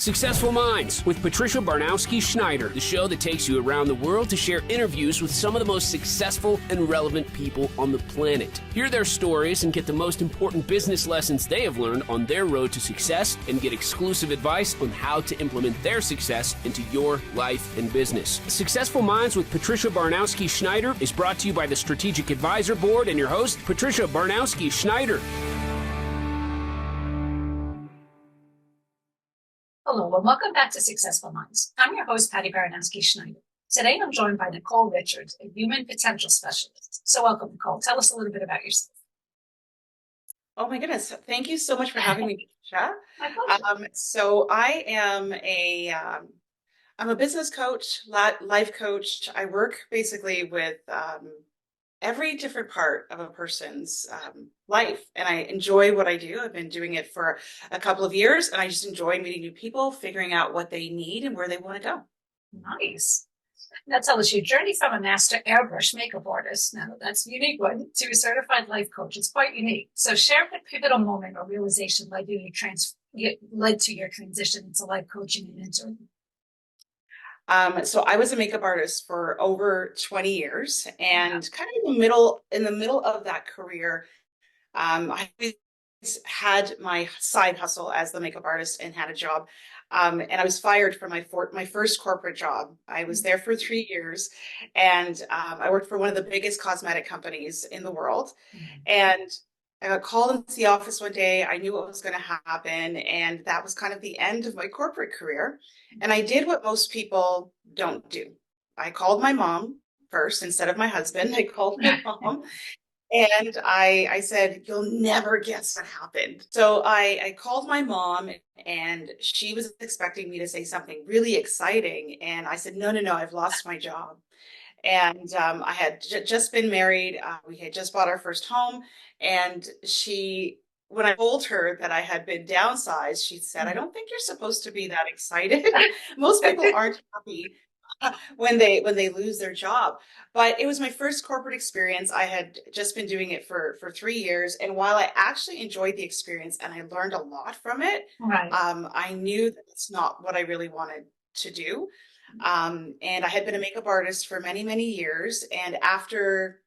Successful Minds with Patricia Baronowski-Schneider, the show that takes you around the world to share interviews with some of the most successful and relevant people on the planet. Hear their stories and get the most important business lessons they have learned on their road to success and get exclusive advice on how to implement their success into your life and business. Successful Minds with Patricia Baronowski-Schneider is brought to you by the Strategic Advisor Board and your host, Patricia Baronowski-Schneider. Hello, and welcome back to Successful Minds. I'm your host, Patty Baronowski-Schneider. Today, I'm joined by Nicole Richards, a human potential specialist. So welcome, Nicole. Tell us a little bit about yourself. Oh my goodness. Thank you so much for having me, Patricia. My pleasure. So I am I'm a business coach, life coach. I work basically with every different part of a person's life. And I enjoy what I do. I've been doing it for a couple of years, and I just enjoy meeting new people, figuring out what they need and where they want to go. Nice. Now tell us your journey from a master airbrush makeup artist. Now that's a unique one to a certified life coach. It's quite unique. So share the pivotal moment or realization led to your transition into life coaching and mentoring. So I was a makeup artist for over 20 years, and kind of in the middle of that career, I always had my side hustle as the makeup artist and had a job. And I was fired from my first corporate job. I was there for 3 years, and I worked for one of the biggest cosmetic companies in the world. And I got called into the office one day. I knew what was going to happen, and that was kind of the end of my corporate career. And I did what most people don't do. I called my mom first instead of my husband. I called my mom, and I said, "You'll never guess what happened." So I called my mom, and she was expecting me to say something really exciting. And I said, no, I've lost my job. And I had just been married. We had just bought our first home. And when I told her that I had been downsized, she said, "I don't think you're supposed to be that excited." Most people aren't happy when they lose their job. But it was my first corporate experience. I had just been doing it for 3 years. And while I actually enjoyed the experience and I learned a lot from it, Right. I knew that it's not what I really wanted to do. And I had been a makeup artist for many, many years. And after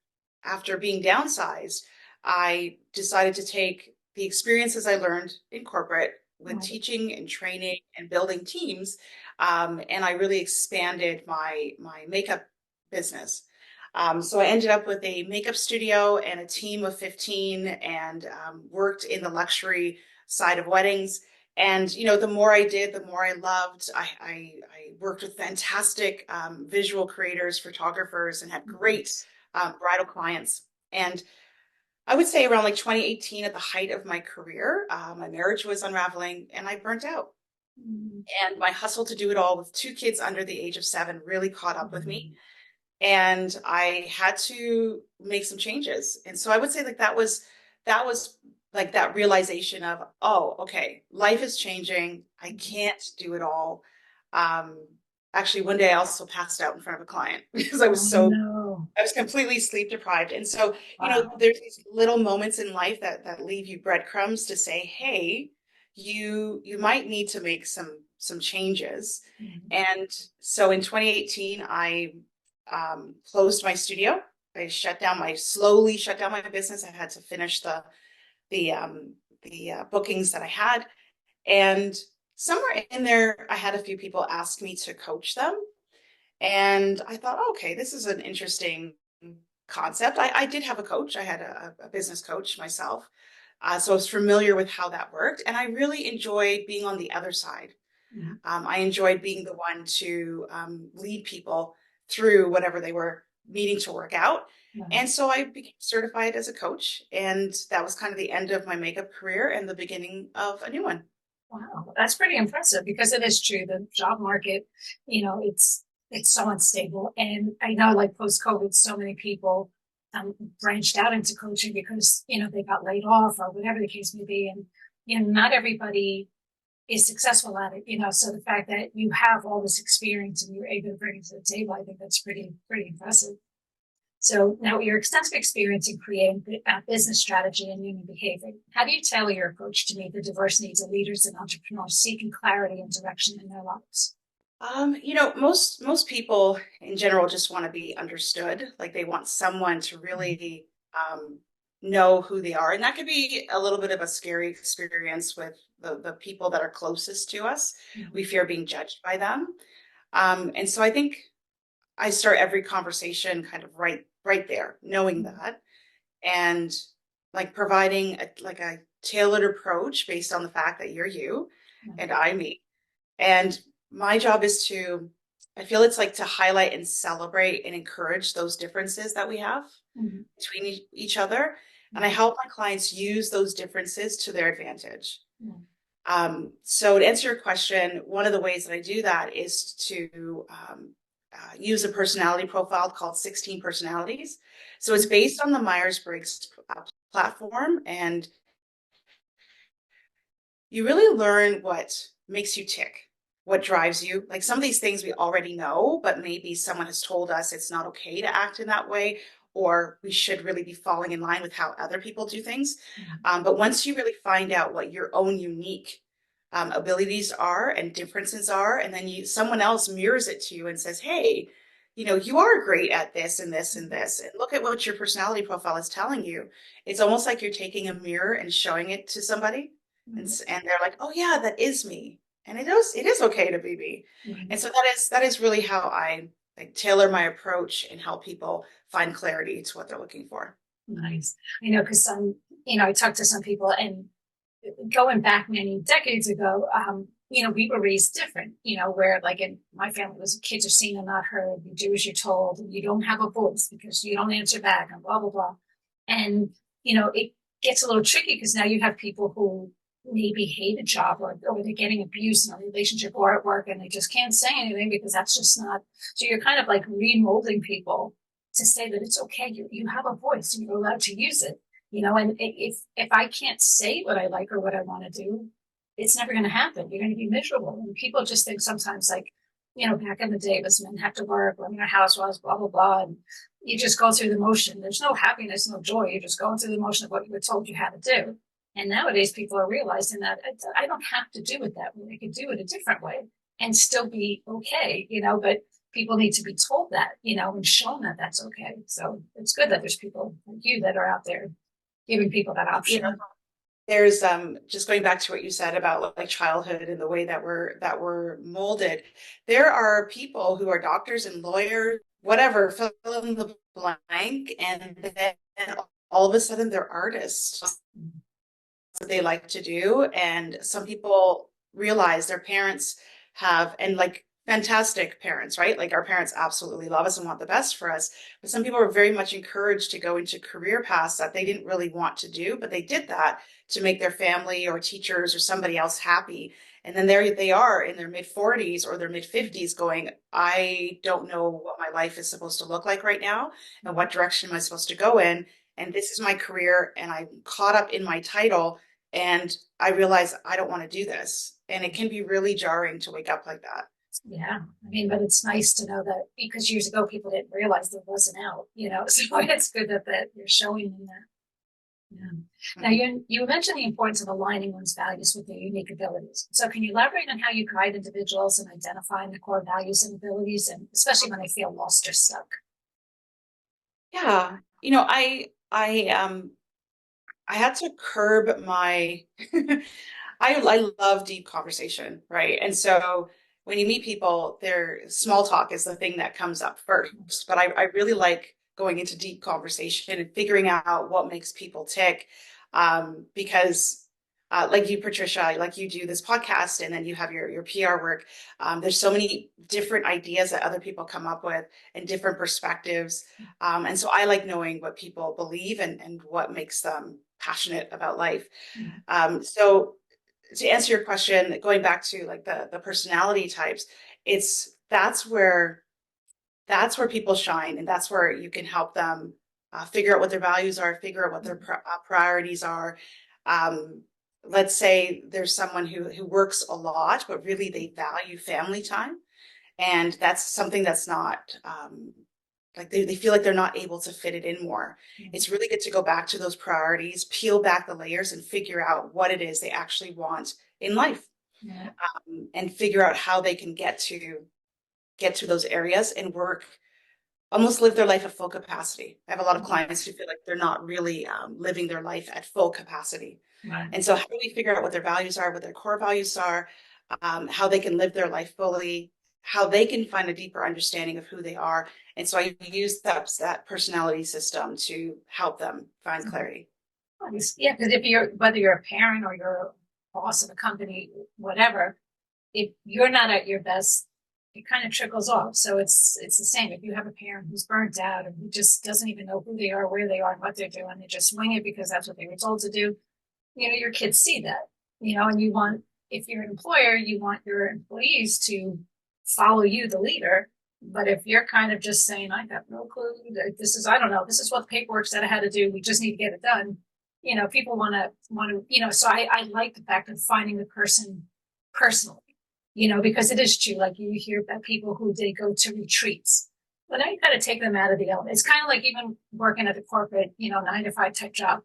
being downsized, I decided to take the experiences I learned in corporate with teaching and training and building teams. And I really expanded my makeup business. So I ended up with a makeup studio and a team of 15, and worked in the luxury side of weddings. And, the more I did, the more I loved. I worked with fantastic visual creators, photographers, and had great bridal clients. And I would say around like 2018, at the height of my career, my marriage was unraveling and I burnt out. And my hustle to do it all with 2 kids under the age of 7 really caught up with me. And I had to make some changes. And so I would say like that was like that realization of, oh, okay, life is changing. I can't do it all. Actually, one day I also passed out in front of a client because I was I was completely sleep deprived. And so, there's these little moments in life that leave you breadcrumbs to say, hey, you might need to make some changes. And so in 2018, I closed my studio. I slowly shut down my business. I had to finish the bookings that I had. And somewhere in there, I had a few people ask me to coach them. And I thought, okay, this is an interesting concept. I did have a coach. I had a business coach myself. So I was familiar with how that worked. And I really enjoyed being on the other side. I enjoyed being the one to lead people through whatever they were needing to work out. And so I became certified as a coach. And that was kind of the end of my makeup career and the beginning of a new one. Wow, that's pretty impressive, because it is true. The job market, it's so unstable. And I know, like post-COVID, so many people branched out into coaching because, they got laid off or whatever the case may be. And, not everybody is successful at it, so the fact that you have all this experience and you're able to bring it to the table, I think that's pretty impressive. So now your extensive experience in creating business strategy and human behavior, how do you tailor your approach to meet the diverse needs of leaders and entrepreneurs seeking clarity and direction in their lives? Most people in general just want to be understood. Like they want someone to really know who they are. And that could be a little bit of a scary experience with the people that are closest to us. Mhm. We fear being judged by them. And so I think I start every conversation kind of right there, knowing that, and like providing a tailored approach based on the fact that you're you and I me. And my job is I feel it's like to highlight and celebrate and encourage those differences that we have Mhm. between each other. And I help my clients use those differences to their advantage. Mhm. So to answer your question, one of the ways that I do that is to use a personality profile called 16 Personalities. So it's based on the Myers-Briggs platform, and you really learn what makes you tick, what drives you. Like some of these things we already know, but maybe someone has told us it's not okay to act in that way, or we should really be falling in line with how other people do things. But once you really find out what your own unique abilities are and differences are, and then someone else mirrors it to you and says, "Hey, you are great at this and this and this, and look at what your personality profile is telling you." It's almost like you're taking a mirror and showing it to somebody, and they're like, "Oh yeah, that is me," and it is okay to be me. Mhm. And so that is really how I like tailor my approach and help people find clarity to what they're looking for. Nice. I know because I talked to some people and going back many decades ago, we were raised different, where like in my family was kids are seen and not heard, you do as you're told, and you don't have a voice because you don't answer back and blah, blah, blah. And, it gets a little tricky because now you have people who maybe hate a job or they're getting abused in a relationship or at work and they just can't say anything because that's just not, so you're kind of like remolding people to say that it's okay, you have a voice and you're allowed to use it. And if I can't say what I like or what I want to do, it's never going to happen. You're going to be miserable. And people just think sometimes like, back in the day, it was men have to work, living in a house was blah, blah, blah. And you just go through the motion. There's no happiness, no joy. You're just going through the motion of what you were told you had to do. And nowadays people are realizing that I don't have to do it that way. I could do it a different way and still be okay, but people need to be told that, and shown that that's okay. So it's good that there's people like you that are out there giving people that You know, option. there's just going back to what you said about like childhood and the way that we're molded. There are people who are doctors and lawyers, whatever, fill in the blank, and then all of a sudden they're artists. What they like to do. And some people realize their parents have, and like fantastic parents, right? Like our parents absolutely love us and want the best for us. But some people are very much encouraged to go into career paths that they didn't really want to do, but they did that to make their family or teachers or somebody else happy. And then there they are in their mid 40s or their mid 50s going, I don't know what my life is supposed to look like right now and what direction am I supposed to go in. And this is my career, and I'm caught up in my title, and I realize I don't want to do this. And it can be really jarring to wake up like that. Yeah. I mean, but it's nice to know that because years ago people didn't realize there wasn't out, so it's good that you're showing them that. Yeah. Now Mhm. you mentioned the importance of aligning one's values with their unique abilities. So can you elaborate on how you guide individuals in identifying the core values and abilities, and especially when they feel lost or stuck? Yeah. I had to curb my I love deep conversation, right? And so when you meet people, their small talk is the thing that comes up first. But I really like going into deep conversation and figuring out what makes people tick. Because like you, Patricia, like you do this podcast and then you have your PR work. There's so many different ideas that other people come up with and different perspectives. And so I like knowing what people believe and what makes them passionate about life. So to answer your question, going back to like the personality types, it's that's where people shine, and that's where you can help them figure out what their values are, figure out what their priorities are. Um, let's say there's someone who works a lot, but really they value family time, and that's something that's not like they feel like they're not able to fit it in more. It's really good to go back to those priorities, peel back the layers, and figure out what it is they actually want in life, Yeah. and figure out how they can get to those areas and work, almost live their life at full capacity. I have a lot of clients who feel like they're not really living their life at full capacity. Right. And so how do we figure out what their values are, what their core values are, how they can live their life fully, how they can find a deeper understanding of who they are. And so I use that personality system to help them find clarity. Yeah, because if you're, whether you're a parent or you're a boss of a company, whatever, if you're not at your best, it kind of trickles off. So it's the same. If you have a parent who's burnt out and who just doesn't even know who they are, where they are, and what they're doing, they just wing it because that's what they were told to do. Your kids see that, and you want, if you're an employer, you want your employees to follow you, the leader. But if you're kind of just saying, I got no clue, this is, I don't know, this is what the paperwork said I had to do, we just need to get it done. People want to, so I like the fact of finding the person personally, because it is true. Like you hear about people who they go to retreats, but now you got to take them out of the element. It's kind of like even working at a corporate, 9 to 5 type job.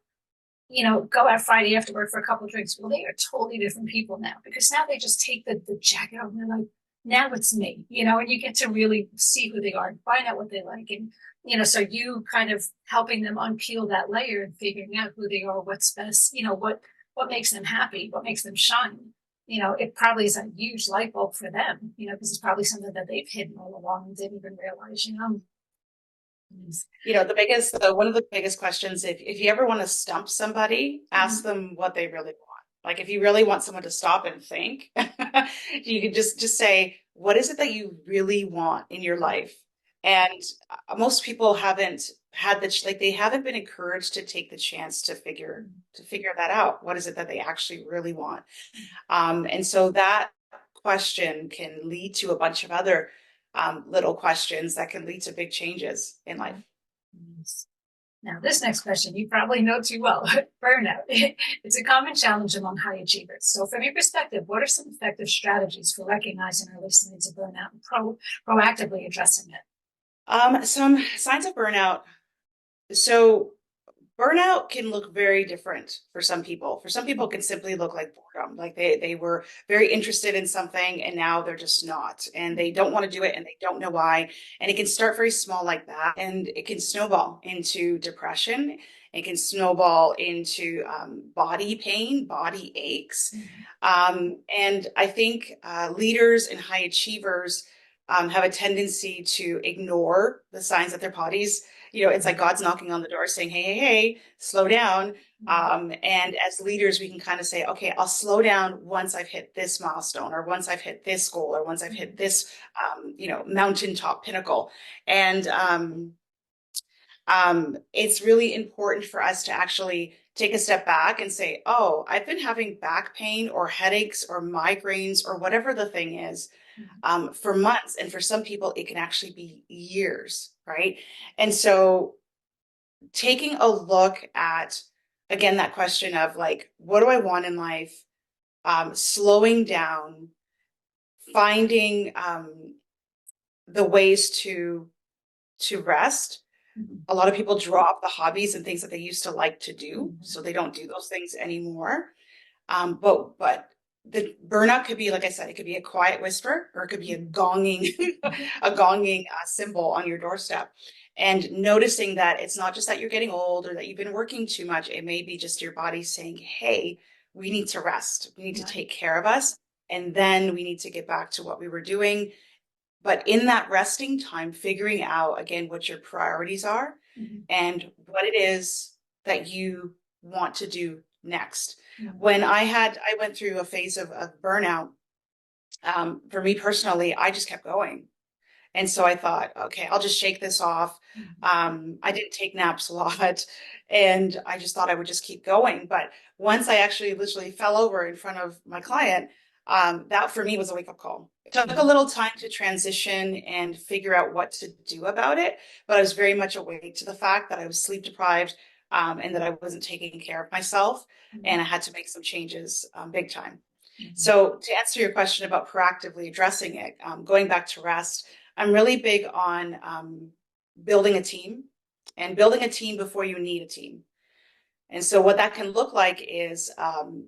Go out Friday after work for a couple of drinks. Well, they are totally different people now because now they just take the jacket off and they're like, now it's me, and you get to really see who they are and find out what they like. And, so you kind of helping them unpeel that layer and figuring out who they are, what's best, what makes them happy, what makes them shine. It probably is a huge light bulb for them, because it's probably something that they've hidden all along and didn't even realize, One of the biggest questions, if you ever want to stump somebody, ask them what they really want. Like if you really want someone to stop and think, you could just say, what is it that you really want in your life? And most people haven't had they haven't been encouraged to take the chance to figure that out. What is it that they actually really want? And so that question can lead to a bunch of other little questions that can lead to big changes in life. Now, this next question you probably know too well. Burnout. It's a common challenge among high achievers. So from your perspective, what are some effective strategies for recognizing early signs of burnout and proactively addressing it? Some signs of burnout. So burnout can look very different for some people. For some people, it can simply look like boredom. Like they were very interested in something and now they're just not, and they don't want to do it and they don't know why. And it can start very small like that, and it can snowball into depression. It can snowball into body pain, body aches. And I think leaders and high achievers have a tendency to ignore the signs that their bodies, it's like God's knocking on the door saying, hey, slow down. And as leaders, we can kind of say, okay, I'll slow down once I've hit this milestone, or once I've hit this goal, or once I've hit this, mountaintop pinnacle. And it's really important for us to actually take a step back and say, oh, I've been having back pain or headaches or migraines or whatever the thing is for months. And for some people, it can actually be years, right? And so taking a look at, again, that question of like, what do I want in life? Slowing down, finding the ways to rest. A lot of people drop the hobbies and things that they used to like to do, so they don't do those things anymore. But the burnout could be, like I said, it could be a quiet whisper, or it could be a gonging, symbol on your doorstep. And noticing that it's not just that you're getting old or that you've been working too much. It may be just your body saying, hey, we need to rest. We need to take care of us. And then we need to get back to what we were doing. But in that resting time, figuring out, again, what your priorities are and what it is that you want to do next. When I went through a phase of burnout, for me personally, I just kept going. And so I thought, okay, I'll just shake this off. I didn't take naps a lot, and I just thought I would just keep going. But once I actually literally fell over in front of my client, that for me was a wake-up call. It took a little time to transition and figure out what to do about it, but I was very much awake to the fact that I was sleep deprived, and that I wasn't taking care of myself, and I had to make some changes big time. So to answer your question about proactively addressing it, going back to rest, I'm really big on building a team, and building a team before you need a team. And so what that can look like is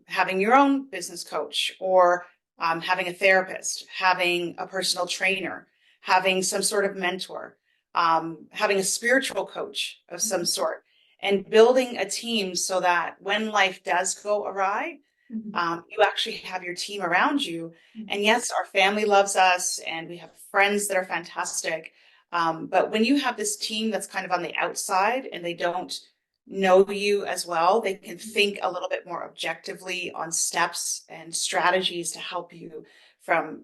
having your own business coach, or having a therapist, having a personal trainer, having some sort of mentor, having a spiritual coach of some sort, and building a team so that when life does go awry, you actually have your team around you. And yes, our family loves us and we have friends that are fantastic. But when you have this team that's kind of on the outside and they don't know you as well, they can think a little bit more objectively on steps and strategies to help you from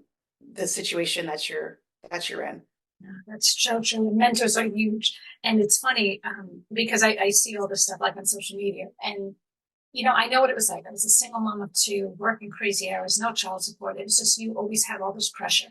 the situation that you're in. Yeah, that's so true. Mentors are huge. And it's funny because I see all this stuff like on social media. And, you know, I know what it was like. I was a single mom of two, working crazy hours, no child support. It's just you always have all this pressure.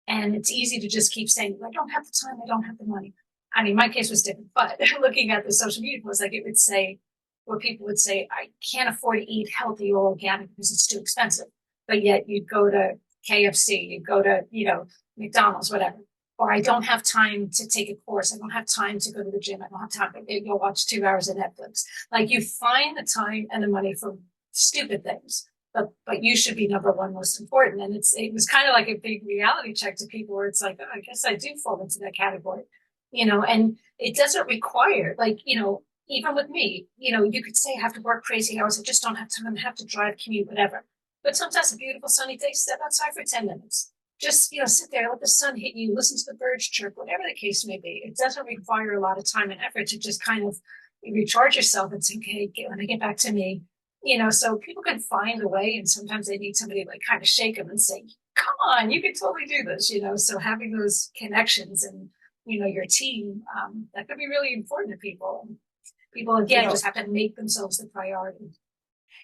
And it's easy to just keep saying, I don't have the time, I don't have the money. I mean, my case was different, but looking at the social media posts, like it would say, where people would say, I can't afford to eat healthy or organic because it's too expensive. But yet you'd go to KFC, you'd go to, you know, McDonald's, whatever. Or I don't have time to take a course. I don't have time to go to the gym. I don't have time to go watch 2 hours of Netflix. Like you find the time and the money for stupid things, but you should be number one, most important. And it was kind of like a big reality check to people where it's like, oh, I guess I do fall into that category, you know, and it doesn't require like, you know, even with me, you know, you could say I have to work crazy hours. I just don't have time. I have to drive, commute, whatever. But sometimes a beautiful sunny day, step outside for 10 minutes. Just, you know, sit there, let the sun hit you, listen to the birds chirp, whatever the case may be. It doesn't require a lot of time and effort to just kind of recharge yourself and say, okay, let me get back to me. You know, so people can find a way, and sometimes they need somebody to like kind of shake them and say, come on, you can totally do this, you know. So having those connections and, you know, your team, that could be really important to people. And people, again, you know, just have to make themselves the priority.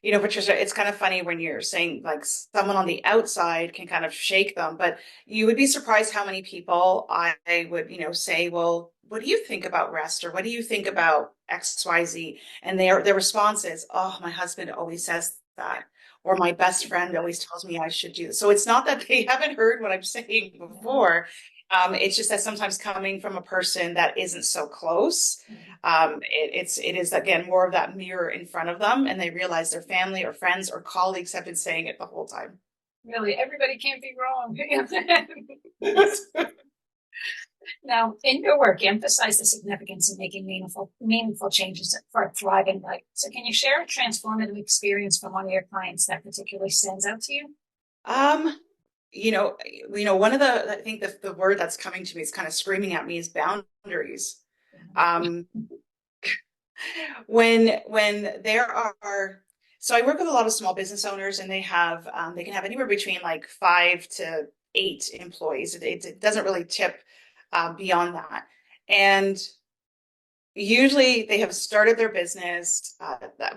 You know, Patricia, it's kind of funny when you're saying like someone on the outside can kind of shake them, but you would be surprised how many people I would, you know, say, well, what do you think about rest? Or what do you think about XYZ? And their response is, oh, my husband always says that. Or my best friend always tells me I should do this. So it's not that they haven't heard what I'm saying before. It's just that sometimes coming from a person that isn't so close, it is again more of that mirror in front of them, and they realize their family or friends or colleagues have been saying it the whole time. Really, everybody can't be wrong. Now, in your work, you emphasize the significance of making meaningful changes for a thriving life. So, can you share a transformative experience from one of your clients that particularly stands out to you? You know, one of the, I think the word that's coming to me is kind of screaming at me is boundaries. When there are, so I work with a lot of small business owners, and they can have anywhere between like 5 to 8 employees. It doesn't really tip beyond that. And usually they have started their business.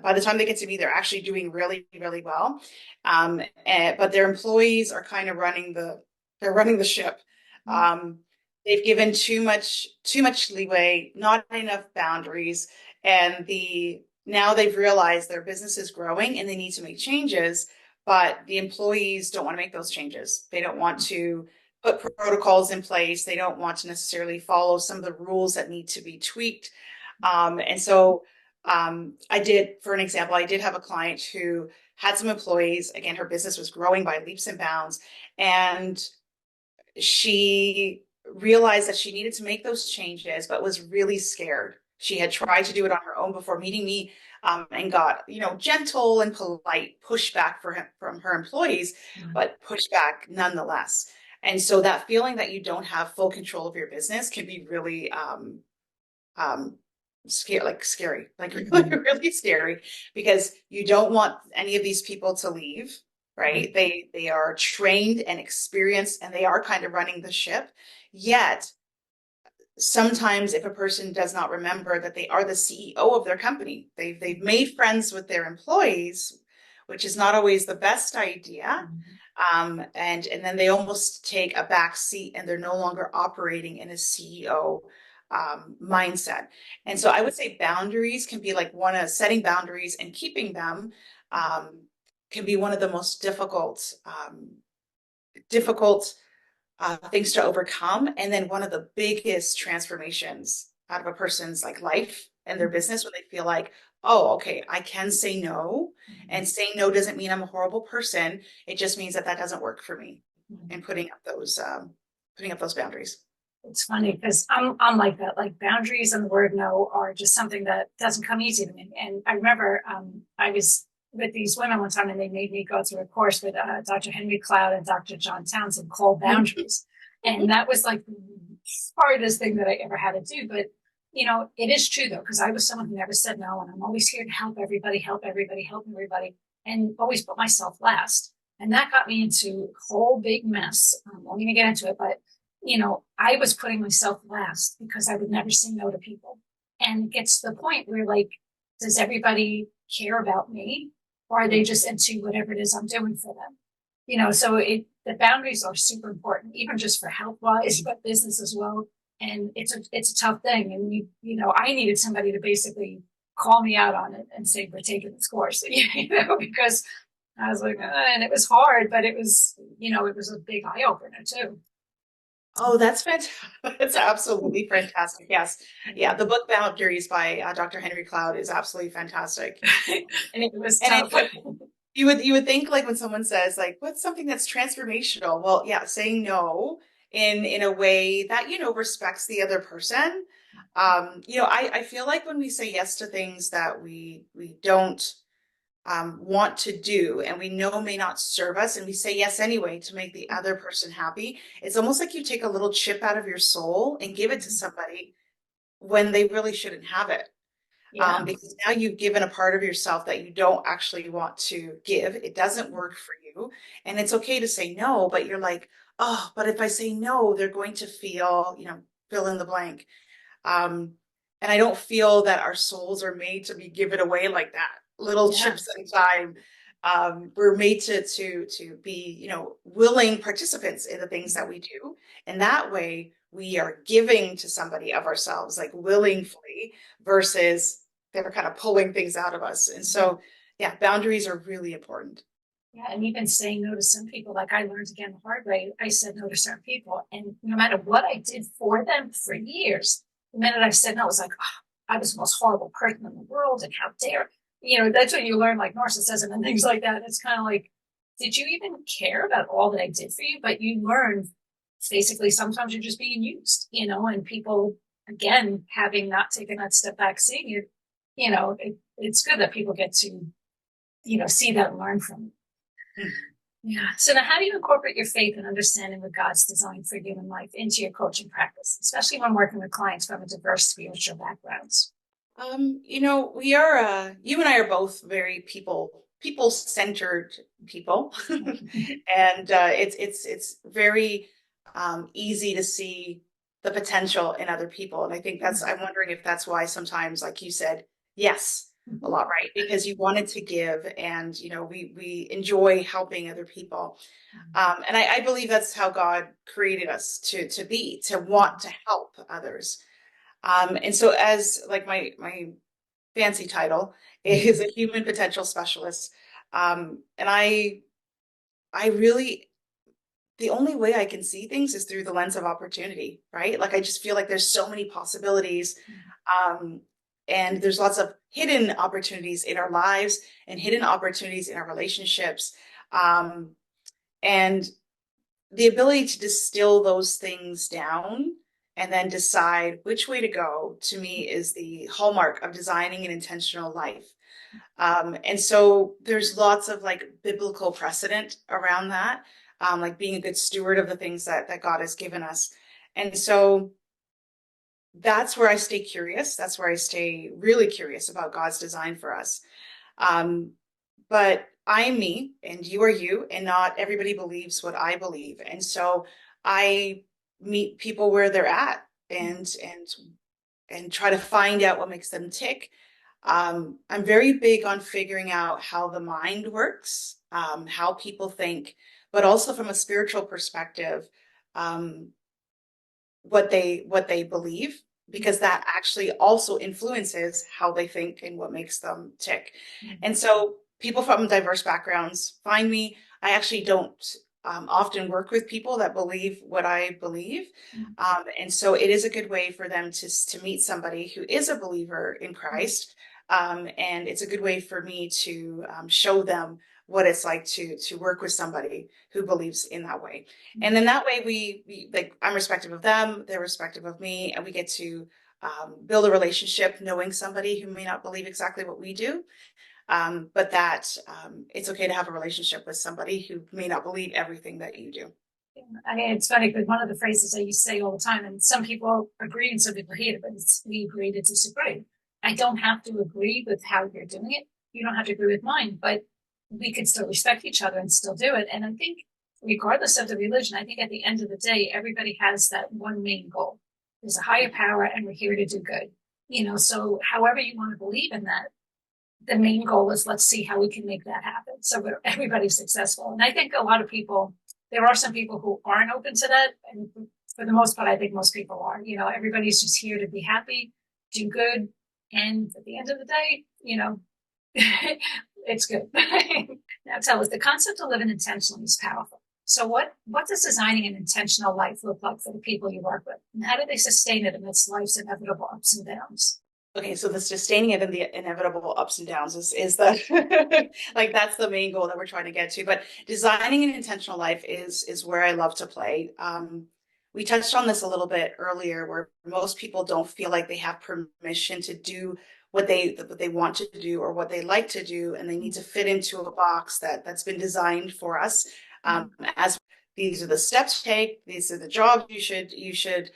By the time they get to me, they're actually doing really, really well. But their employees are kind of running the ship. They've given too much leeway, not enough boundaries. And now they've realized their business is growing and they need to make changes, but the employees don't want to make those changes. They don't want to put protocols in place. They don't want to necessarily follow some of the rules that need to be tweaked. And so for an example, I did have a client who had some employees. Again, her business was growing by leaps and bounds. And she realized that she needed to make those changes, but was really scared. She had tried to do it on her own before meeting me, and got, you know, gentle and polite pushback from her employees, but pushback nonetheless. And so that feeling that you don't have full control of your business can be really scary, like really, really scary, because you don't want any of these people to leave, right? They are trained and experienced, and they are kind of running the ship. Yet sometimes if a person does not remember that they are the CEO of their company, they've made friends with their employees, which is not always the best idea. And then they almost take a back seat, and they're no longer operating in a CEO mindset. And so I would say boundaries can be like setting boundaries and keeping them can be one of the most difficult things to overcome. And then one of the biggest transformations out of a person's like life and their business when they feel like, oh, okay, I can say no. And saying no doesn't mean I'm a horrible person. It just means that that doesn't work for me. And putting up those boundaries. It's funny because I'm like that. Like boundaries and the word no are just something that doesn't come easy to me. And I remember I was with these women one time and they made me go through a course with Dr. Henry Cloud and Dr. John Townsend called Boundaries. And that was like the hardest thing that I ever had to do. But, you know, it is true though, because I was someone who never said no. And I'm always here to help everybody, and always put myself last. And that got me into a whole big mess. I won't even get into it, but you know, I was putting myself last because I would never say no to people. And it gets to the point where like, does everybody care about me? Or are they just into whatever it is I'm doing for them? You know, so the boundaries are super important, even just for health wise, but business as well. And it's a tough thing. And you know, I needed somebody to basically call me out on it and say, we're taking this course, you know, because I was like, and it was hard, but it was, you know, it was a big eye opener too. Oh, that's fantastic. That's absolutely fantastic. Yes. Yeah. The book Boundaries by Dr. Henry Cloud is absolutely fantastic. And it was And tough. you would think like when someone says like, what's something that's transformational? Well, yeah, saying no in a way that, you know, respects the other person. You know, I feel like when we say yes to things that we don't want to do and we know may not serve us and we say yes anyway to make the other person happy, it's almost like you take a little chip out of your soul and give it to somebody when they really shouldn't have it. Yeah. Because now you've given a part of yourself that you don't actually want to give. It doesn't work for you. And it's okay to say no, but you're like, oh, but if I say no, they're going to feel, you know, fill in the blank. And I don't feel that our souls are made to be given away like that, little Yeah. chips at a time. We're made to be, you know, willing participants in the things that we do. And that way we are giving to somebody of ourselves, like willingly, versus they're kind of pulling things out of us. And so, yeah, boundaries are really important. Yeah. And even saying no to some people, like I learned again the hard way, I said no to certain people. And no matter what I did for them for years, the minute I said no, I was like, oh, I was the most horrible person in the world. And how dare, you know, that's when you learn like narcissism and things like that. It's kind of like, did you even care about all that I did for you? But you learn basically sometimes you're just being used, you know, and people, again, having not taken that step back, seeing it, you know, it's good that people get to, you know, see that and learn from it. Mm. Yeah. So now how do you incorporate your faith and understanding of God's design for human life into your coaching practice, especially when working with clients from a diverse spiritual backgrounds? You know, we are, you and I are both very people-centered people. And it's very easy to see the potential in other people. And I think I'm wondering if that's why sometimes, like you said, yes, a lot, right? Because you wanted to give and, you know, we enjoy helping other people. And I believe that's how God created us to want to help others. And so as like my fancy title is a human potential specialist. And I really, the only way I can see things is through the lens of opportunity, right? Like I just feel like there's so many possibilities. And there's lots of hidden opportunities in our lives and hidden opportunities in our relationships. And the ability to distill those things down and then decide which way to go, to me, is the hallmark of designing an intentional life. And so there's lots of like biblical precedent around that, like being a good steward of the things that God has given us. And so that's where I stay curious. That's where I stay really curious about God's design for us. But I am me and you are you, and not everybody believes what I believe. And so I meet people where they're at and try to find out what makes them tick. I'm very big on figuring out how the mind works, how people think, but also from a spiritual perspective, what they believe, because that actually also influences how they think and what makes them tick. And so people from diverse backgrounds find me. I actually don't often work with people that believe what I believe. And so it is a good way for them to meet somebody who is a believer in Christ. And it's a good way for me to show them what it's like to work with somebody who believes in that way. And then that way we like, I'm respective of them, they're respective of me, and we get to build a relationship knowing somebody who may not believe exactly what we do. But that it's okay to have a relationship with somebody who may not believe everything that you do. I mean, it's funny because one of the phrases I used to say all the time, and some people agree and some people hate it, but it's we agree to disagree. I don't have to agree with how you're doing it. You don't have to agree with mine, but we can still respect each other and still do it. And I think, regardless of the religion, I think at the end of the day, everybody has that one main goal. There's a higher power, and we're here to do good. So however you want to believe in that, the main goal is let's see how we can make that happen so everybody's successful. And I think a lot of people, there are some people who aren't open to that, and for the most part I think most people are. Everybody's just here to be happy, do good, and at the end of the day, it's good. Now tell us, the concept of living intentionally is powerful. So what does designing an intentional life look like for the people you work with, and how do they sustain it amidst life's inevitable ups and downs? Okay, so the sustaining it in the inevitable ups and downs is the like that's the main goal that we're trying to get to. But designing an intentional life is where I love to play. We touched on this a little bit earlier, where most people don't feel like they have permission to do what they want to do or what they like to do, and they need to fit into a box that's been designed for us. As these are the steps to take, these are the jobs you should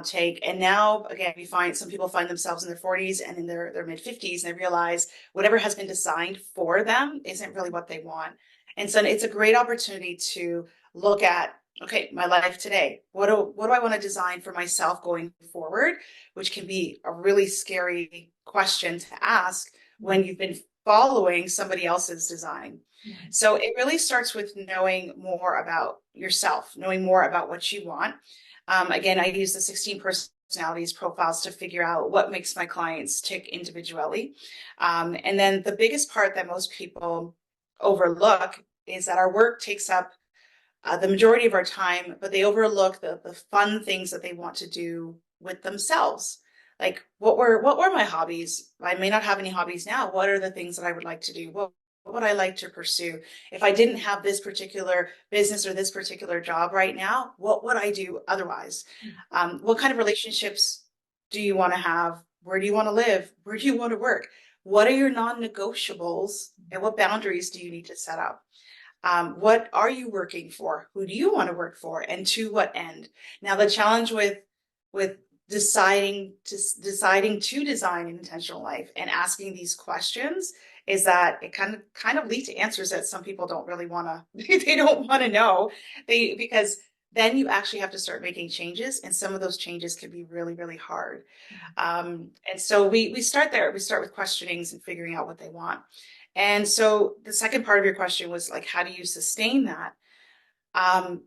take. And now again, we find some people find themselves in their 40s and in their mid 50s, and they realize whatever has been designed for them isn't really what they want. And so it's a great opportunity to look at, okay, my life today, what do I want to design for myself going forward, which can be a really scary question to ask when you've been following somebody else's design. So it really starts with knowing more about yourself, knowing more about what you want. Again, I use the 16 personalities profiles to figure out what makes my clients tick individually. And then the biggest part that most people overlook is that our work takes up the majority of our time, but they overlook the fun things that they want to do with themselves. Like, what were my hobbies? I may not have any hobbies now. What are the things that I would like to do? What would I like to pursue? If I didn't have this particular business or this particular job right now, what would I do otherwise? What kind of relationships do you want to have? Where do you want to live? Where do you want to work? What are your non-negotiables, and what boundaries do you need to set up? What are you working for? Who do you want to work for, and to what end? Now, the challenge with deciding to design an intentional life and asking these questions is that it kind of lead to answers that some people don't really want to they don't want to know, because then you actually have to start making changes, and some of those changes can be really, really hard. And so we start there. We start with questionings and figuring out what they want. And so the second part of your question was like, how do you sustain that?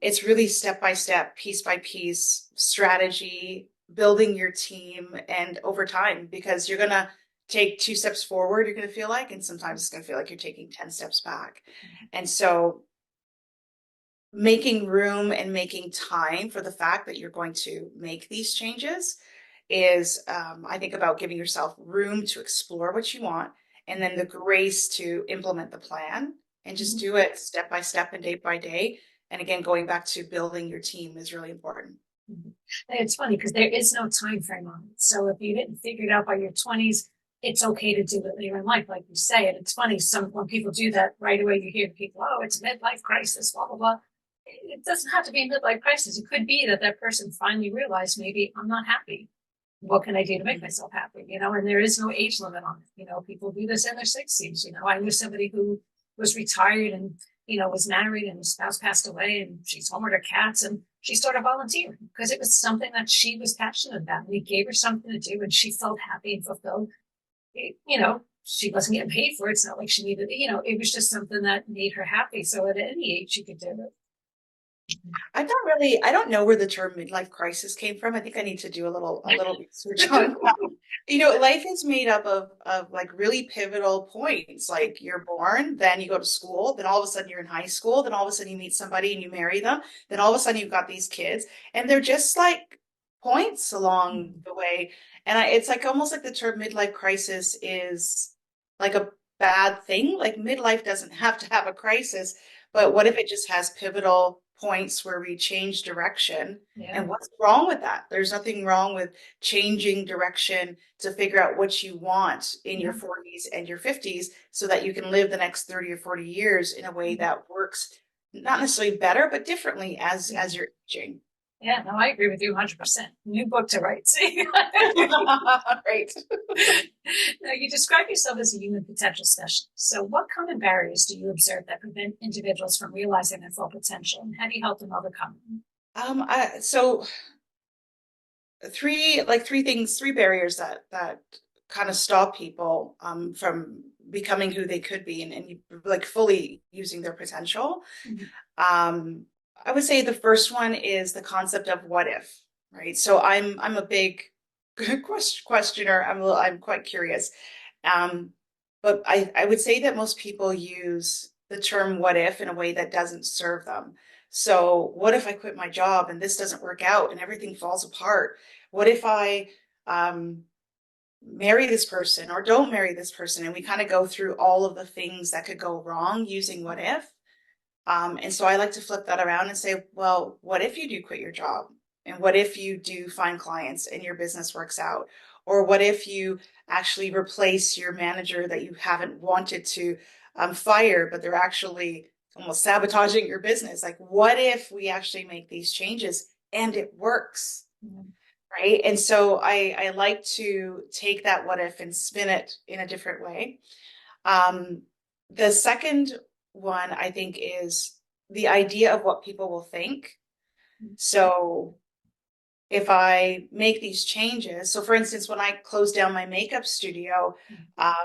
It's really step by step, piece by piece strategy, building your team, and over time, because you're going to take 2 steps forward, you're going to feel like, and sometimes it's going to feel like you're taking 10 steps back. And so making room and making time for the fact that you're going to make these changes is, I think, about giving yourself room to explore what you want, and then the grace to implement the plan and just do it step by step and day by day. And again, going back to building your team is really important. It's funny because there is no time frame on it. So if you didn't figure it out by your 20s, it's okay to do it later in life, like you say. And it's funny, when people do that right away, you hear people, oh, it's a midlife crisis, blah, blah, blah. It doesn't have to be a midlife crisis. It could be that person finally realized, maybe I'm not happy. What can I do to make myself happy? And there is no age limit on it. People do this in their 60s. I knew somebody who was retired and, was married, and his spouse passed away, and she's home with her cats, and she started volunteering because it was something that she was passionate about. And he gave her something to do, and she felt happy and fulfilled. She wasn't getting paid for it. It's not like she needed, it was just something that made her happy. So at any age, she could do it. I don't know where the term midlife crisis came from. I think I need to do a little research on that. life is made up of like really pivotal points. Like you're born, then you go to school, then all of a sudden you're in high school, then all of a sudden you meet somebody and you marry them, then all of a sudden you've got these kids, and they're just like points along the way. And it's like almost like the term midlife crisis is like a bad thing. Like midlife doesn't have to have a crisis, but what if it just has pivotal points where we change direction? Yeah. And what's wrong with that? There's nothing wrong with changing direction to figure out what you want in your 40s and your 50s so that you can live the next 30 or 40 years in a way that works not necessarily better, but differently as you're aging. Yeah, no, I agree with you 100%. New book to write. See? Right. Now, you describe yourself as a human potential specialist. So what common barriers do you observe that prevent individuals from realizing their full potential, and how do you help them overcome them? So three barriers that kind of stop people from becoming who they could be and like fully using their potential. I would say the first one is the concept of what if, right? So I'm a big questioner. I'm quite curious. But I would say that most people use the term what if in a way that doesn't serve them. So what if I quit my job and this doesn't work out and everything falls apart? What if I marry this person or don't marry this person? And we kind of go through all of the things that could go wrong using what if. And so I like to flip that around and say, well, what if you do quit your job? And what if you do find clients and your business works out? Or what if you actually replace your manager that you haven't wanted to fire, but they're actually almost sabotaging your business? Like, what if we actually make these changes and it works? Right? And so I like to take that what if and spin it in a different way. The second one, I think, is the idea of what people will think. So if I make these changes, so for instance, when I closed down my makeup studio, I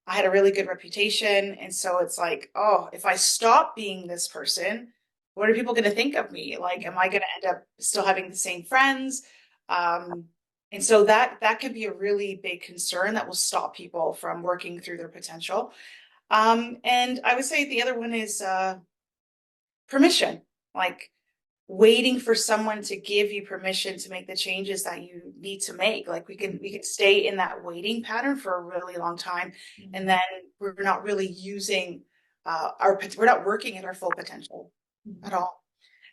had a really good reputation. And so it's like, oh, if I stop being this person, what are people going to think of me? Like, am I going to end up still having the same friends? And so that could be a really big concern that will stop people from working through their potential. And I would say the other one is permission, like waiting for someone to give you permission to make the changes that you need to make. Like we can stay in that waiting pattern for a really long time, and then we're not really using we're not working at our full potential at all.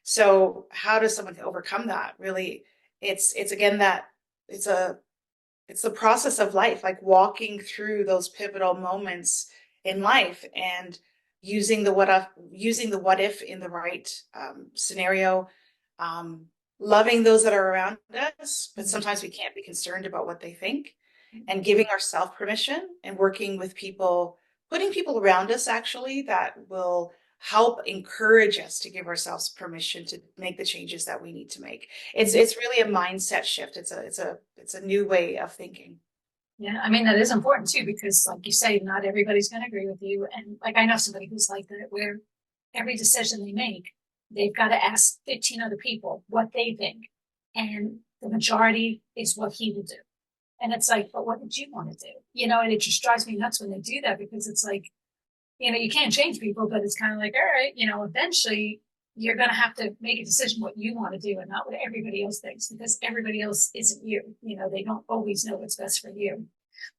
So how does someone overcome that? Really, it's again that it's the process of life, like walking through those pivotal moments in life and using the what if in the right scenario, loving those that are around us, but sometimes we can't be concerned about what they think, and giving ourselves permission and working with people, putting people around us actually that will help encourage us to give ourselves permission to make the changes that we need to make. It's really a mindset shift. It's a new way of thinking. Yeah, I mean, that is important too, because like you say, not everybody's going to agree with you. And like, I know somebody who's like that, where every decision they make, they've got to ask 15 other people what they think. And the majority is what he will do. And it's like, but what did you want to do? And it just drives me nuts when they do that, because it's like, you can't change people, but it's kind of like, all right, eventually you're going to have to make a decision what you want to do and not what everybody else thinks, because everybody else isn't you. They don't always know what's best for you.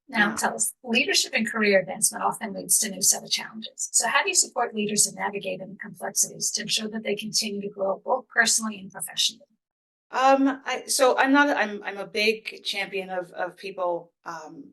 Now, tell us, leadership and career advancement often leads to a new set of challenges. So how do you support leaders in navigating the complexities to ensure that they continue to grow both personally and professionally? I'm a big champion of people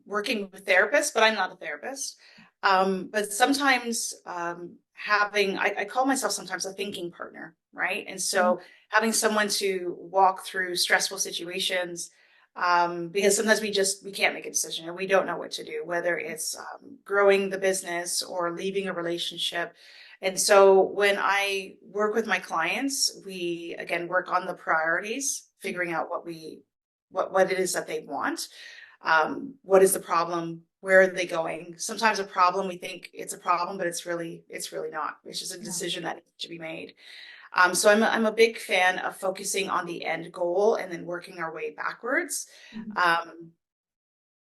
working with therapists, but I'm not a therapist. But sometimes I call myself sometimes a thinking partner, right? And so having someone to walk through stressful situations, because sometimes we can't make a decision and we don't know what to do, whether it's growing the business or leaving a relationship. And so when I work with my clients, we again work on the priorities, figuring out what it is that they want. What is the problem? Where are they going? Sometimes a problem, we think it's a problem, but it's really not. It's just a decision that needs to be made. So I'm a big fan of focusing on the end goal and then working our way backwards.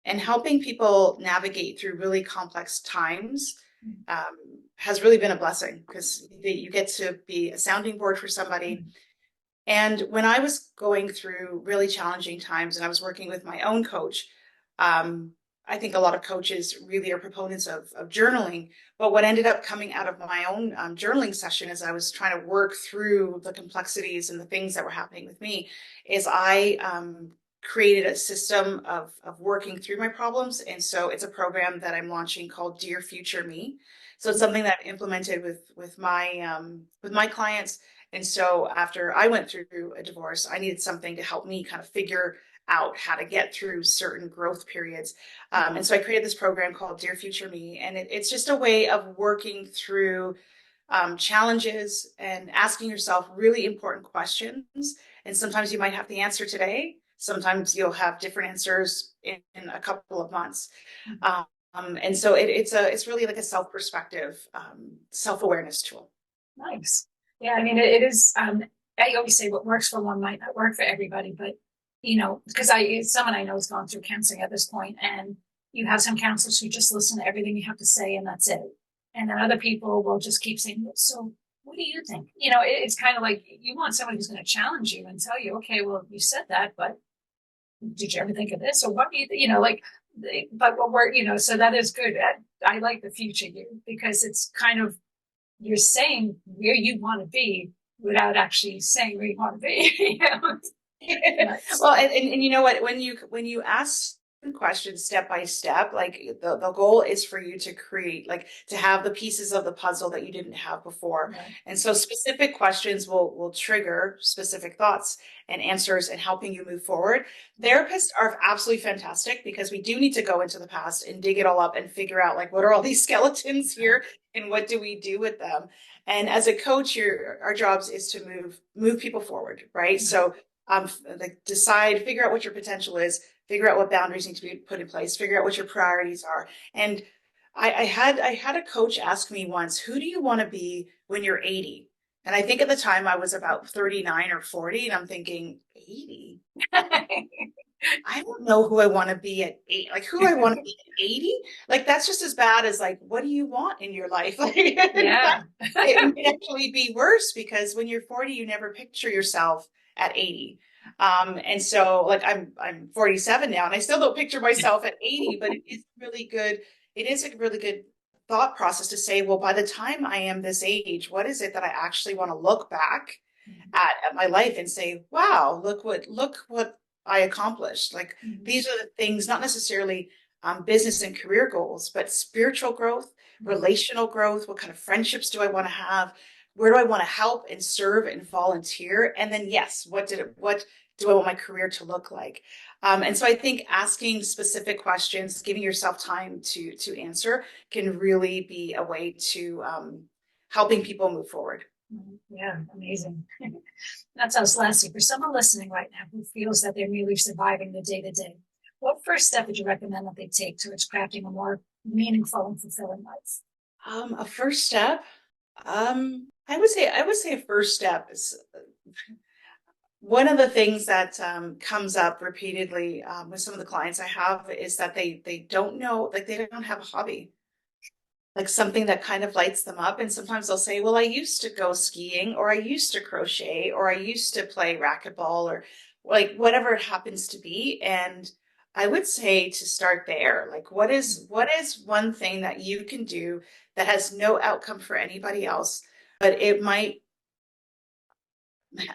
and helping people navigate through really complex times has really been a blessing, because you get to be a sounding board for somebody. And when I was going through really challenging times and I was working with my own coach, I think a lot of coaches really are proponents of journaling. But what ended up coming out of my own journaling session as I was trying to work through the complexities and the things that were happening with me is I created a system of working through my problems. And so it's a program that I'm launching called Dear Future Me. So it's something that I've implemented with my clients. And so after I went through a divorce, I needed something to help me kind of figure out how to get through certain growth periods. And so I created this program called Dear Future Me. And it's just a way of working through challenges and asking yourself really important questions. And sometimes you might have the answer today. Sometimes you'll have different answers in a couple of months. And so it's really like a self-perspective, self-awareness tool. Nice. Yeah, I mean, it is, I always say what works for one might not work for everybody, but, you know, because someone I know has gone through counseling at this point, and you have some counselors who just listen to everything you have to say and that's it. And then other people will just keep saying, so what do you think? You know, it's kind of like you want somebody who's going to challenge you and tell you, okay, well, you said that, but did you ever think of this? Or what do you, you know, like, but what we're, you know, so that is good. I like the future you, because it's kind of, you're saying where you want to be without actually saying where you want to be. You know? Well, and you know what, when you ask questions step by step, like the goal is for you to create, like to have the pieces of the puzzle that you didn't have before. Right. And so specific questions will trigger specific thoughts and answers and helping you move forward. Therapists are absolutely fantastic, because we do need to go into the past and dig it all up and figure out, like, what are all these skeletons here and what do we do with them? And as a coach, our jobs is to move people forward, right? Mm-hmm. So like figure out what your potential is, figure out what boundaries need to be put in place, figure out what your priorities are. And I had a coach ask me once, who do you want to be when you're 80? And I think at the time I was about 39 or 40, and I'm thinking, 80? I don't know who I want to be at 8. Like, who I want to be at 80? Like, that's just as bad as, like, what do you want in your life? Like, Yeah. it might actually be worse, because when you're 40, you never picture yourself at 80. And so, like, I'm 47 now, and I still don't picture myself at 80, but it is really good. It is a really good thought process to say, well, by the time I am this age, what is it that I actually want to look back at my life and say, wow, look what I accomplished. Like, these are the things, not necessarily business and career goals, but spiritual growth, relational growth. What kind of friendships do I want to have? Where do I want to help and serve and volunteer? And then, yes, what do I want my career to look like? And so I think asking specific questions, giving yourself time to answer, can really be a way to helping people move forward. Yeah, amazing. That sounds lasting. For someone listening right now who feels that they're merely surviving the day to day, what first step would you recommend that they take towards crafting a more meaningful and fulfilling life? A first step, I would say a first step is one of the things that comes up repeatedly with some of the clients I have is that they don't know, like, they don't have a hobby, like something that kind of lights them up. And sometimes they'll say, well, I used to go skiing, or I used to crochet, or I used to play racquetball, or like whatever it happens to be. And I would say to start there, like, what is one thing that you can do that has no outcome for anybody else, but it might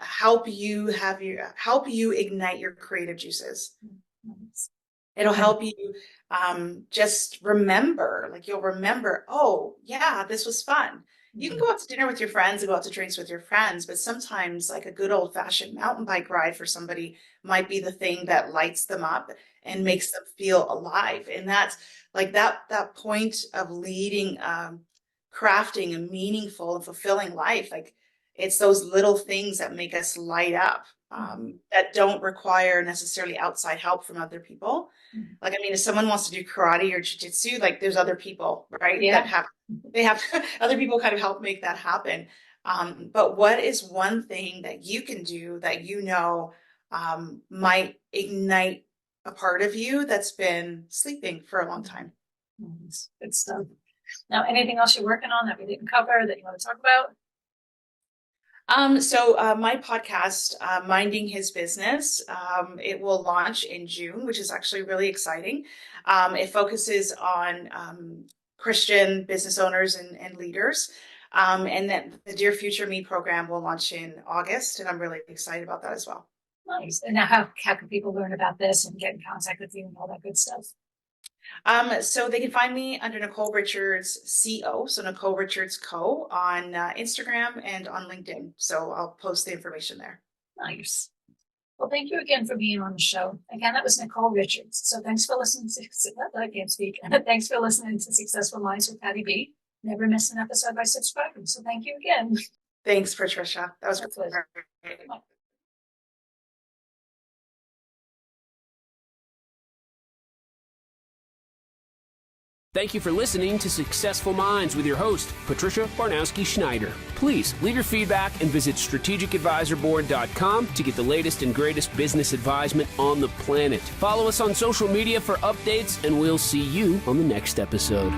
help you ignite your creative juices. It'll help you just remember, like, you'll remember, oh yeah, this was fun. You can go out to dinner with your friends and go out to drinks with your friends, but sometimes, like, a good old fashioned mountain bike ride for somebody might be the thing that lights them up and makes them feel alive. And that's like that point of leading, crafting a meaningful and fulfilling life. Like, it's those little things that make us light up, that don't require necessarily outside help from other people. Like, I mean, if someone wants to do karate or jiu-jitsu, like, there's other people, right? Yeah. They have other people kind of help make that happen. But what is one thing that you can do that might ignite a part of you that's been sleeping for a long time. Nice. Good stuff. Now, anything else you're working on that we didn't cover that you want to talk about? So my podcast, Minding His Business, it will launch in June, which is actually really exciting. It focuses on Christian business owners and leaders. And then the Dear Future Me program will launch in August, and I'm really excited about that as well. Nice. And now how can people learn about this and get in contact with you and all that good stuff? So they can find me under Nicole Richards CO, so Nicole Richards Co. on Instagram and on LinkedIn. So I'll post the information there. Nice. Well, thank you again for being on the show. Again, that was Nicole Richards. So thanks for listening to, I can't speak. Thanks for listening to Successful Minds with Patty B. Never miss an episode by subscribing. So thank you again. Thanks, Patricia. That was My pleasure. great. Thank you for listening to Successful Minds with your host, Patricia Baronowski-Schneider. Please leave your feedback and visit strategicadvisorboard.com to get the latest and greatest business advisement on the planet. Follow us on social media for updates, and we'll see you on the next episode.